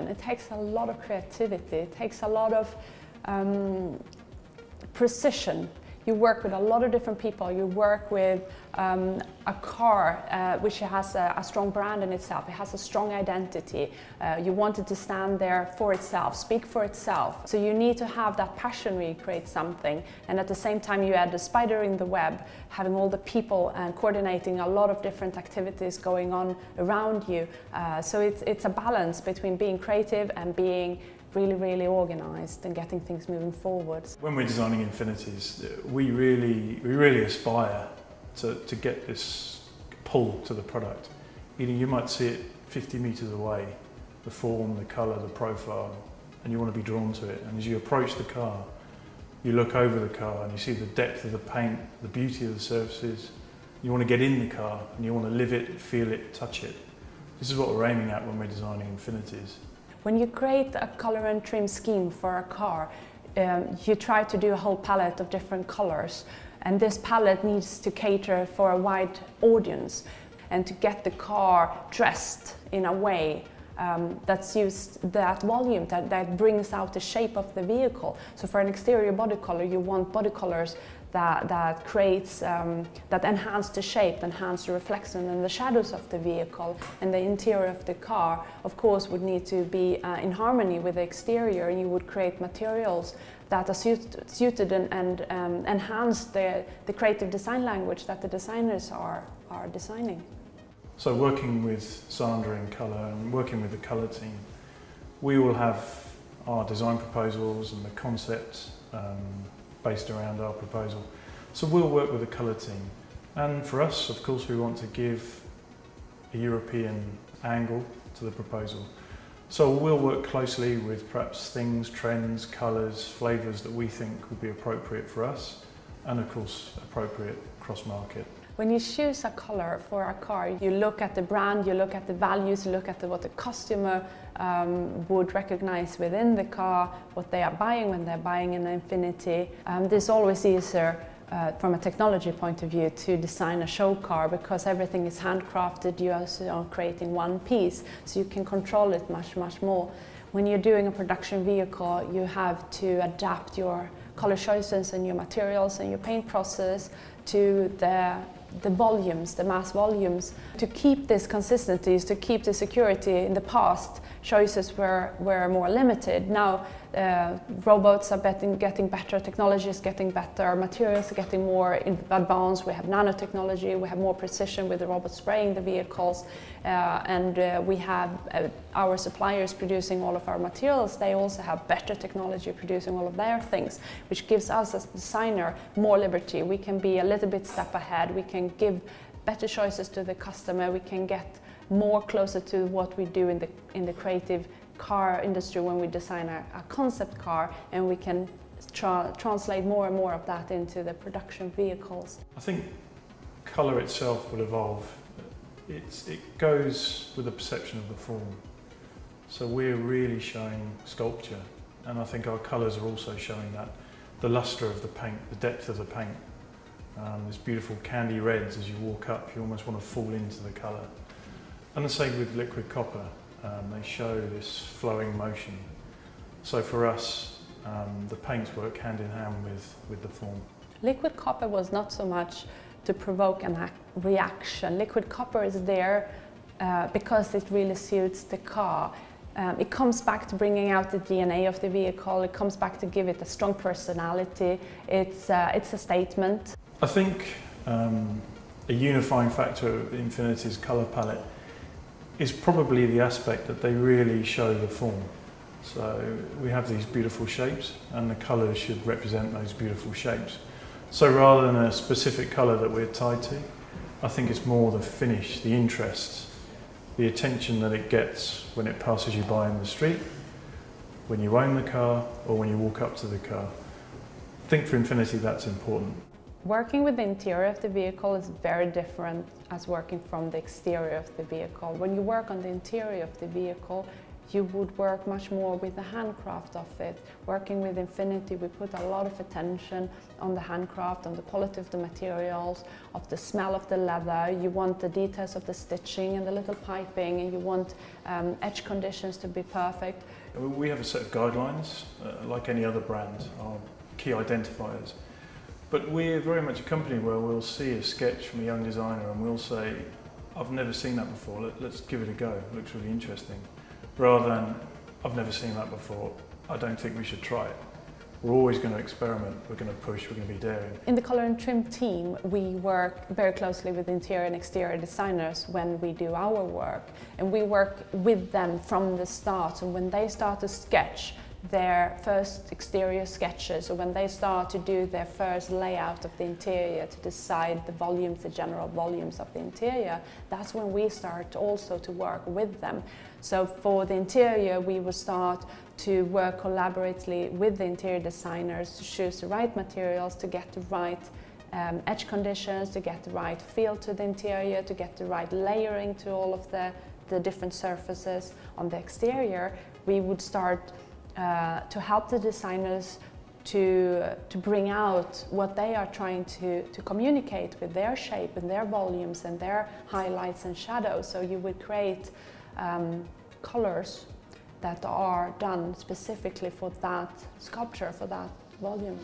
passion. It takes a lot of creativity. It takes a lot of precision. You work with a lot of different people. You work with a car which has a strong brand in itself. It has a strong identity. You want it to stand there for itself, speak for itself. So you need to have that passion when you create something. And at the same time you add the spider in the web, having all the people and coordinating a lot of different activities going on around you. So it's a balance between being creative and being really organized and getting things moving forward. When we're designing Infinitis, we really aspire to get this pull to the product. You might see it 50 meters away, the form, the color, the profile, and you want to be drawn to it. And as you approach the car, you look over the car and you see the depth of the paint, the beauty of the surfaces. You want to get in the car and you want to live it, feel it, touch it. This is what we're aiming at when we're designing Infinitis. When you create a color and trim scheme for a car, you try to do a whole palette of different colors, and this palette needs to cater for a wide audience and to get the car dressed in a way that's used that volume, that brings out the shape of the vehicle. So for an exterior body color, you want body colors that creates, that enhance the shape, enhance the reflection and the shadows of the vehicle. And the interior of the car, of course, would need to be in harmony with the exterior, and you would create materials that are suited and enhance the creative design language that the designers are designing. So working with Sandra in colour and working with the colour team, we will have our design proposals and the concept based around our proposal. So we'll work with the colour team. And for us, of course, we want to give a European angle to the proposal. So we'll work closely with perhaps things, trends, colours, flavours that we think would be appropriate for us and of course appropriate cross-market. When you choose a color for a car, you look at the brand, you look at the values, you look at what the customer would recognize within the car, what they are buying when they're buying an Infiniti. It's always easier from a technology point of view to design a show car because everything is handcrafted. You are creating one piece, so you can control it much more. When you're doing a production vehicle, you have to adapt your color choices and your materials and your paint process to the volumes, the mass volumes. To keep this consistency, to keep the security. In the past, choices were more limited. Now robots are getting better, technology is getting better, materials are getting more advanced. We have nanotechnology, we have more precision with the robots spraying the vehicles, and we have our suppliers producing all of our materials. They also have better technology producing all of their things, which gives us as a designer more liberty. We can be a little bit step ahead, we can give better choices to the customer, we can get more closer to what we do in the creative car industry when we design a concept car, and we can translate more and more of that into the production vehicles. I think colour itself will evolve. It goes with the perception of the form. So we're really showing sculpture, and I think our colours are also showing that. The lustre of the paint, the depth of the paint. There's beautiful candy reds as you walk up, you almost want to fall into the colour. And the same with liquid copper. They show this flowing motion. So for us, the paints work hand in hand with the form. Liquid copper was not so much to provoke a reaction. Liquid copper is there because it really suits the car. It comes back to bringing out the DNA of the vehicle. It comes back to give it a strong personality. It's a statement. I think a unifying factor of Infiniti's colour palette is probably the aspect that they really show the form. So we have these beautiful shapes and the colours should represent those beautiful shapes. So rather than a specific colour that we're tied to, I think it's more the finish, the interest, the attention that it gets when it passes you by in the street, when you own the car or when you walk up to the car. I think for Infiniti that's important. Working with the interior of the vehicle is very different as working from the exterior of the vehicle. When you work on the interior of the vehicle, you would work much more with the handcraft of it. Working with Infiniti, we put a lot of attention on the handcraft, on the quality of the materials, of the smell of the leather. You want the details of the stitching and the little piping, and you want edge conditions to be perfect. We have a set of guidelines, like any other brand, our key identifiers. But we're very much a company where we'll see a sketch from a young designer and we'll say, I've never seen that before, let's give it a go, it looks really interesting. Rather than, I've never seen that before, I don't think we should try it. We're always going to experiment, we're going to push, we're going to be daring. In the colour and trim team, we work very closely with interior and exterior designers when we do our work. And we work with them from the start. So when they start to sketch their first exterior sketches, or when they start to do their first layout of the interior to decide the volumes, the general volumes of the interior, that's when we start also to work with them. So for the interior, we will start to work collaboratively with the interior designers to choose the right materials, to get the right edge conditions, to get the right feel to the interior, to get the right layering to all of the different surfaces on the exterior. We would start to help the designers to bring out what they are trying to communicate with their shape and their volumes and their highlights and shadows. So you would create colors that are done specifically for that sculpture, for that volume.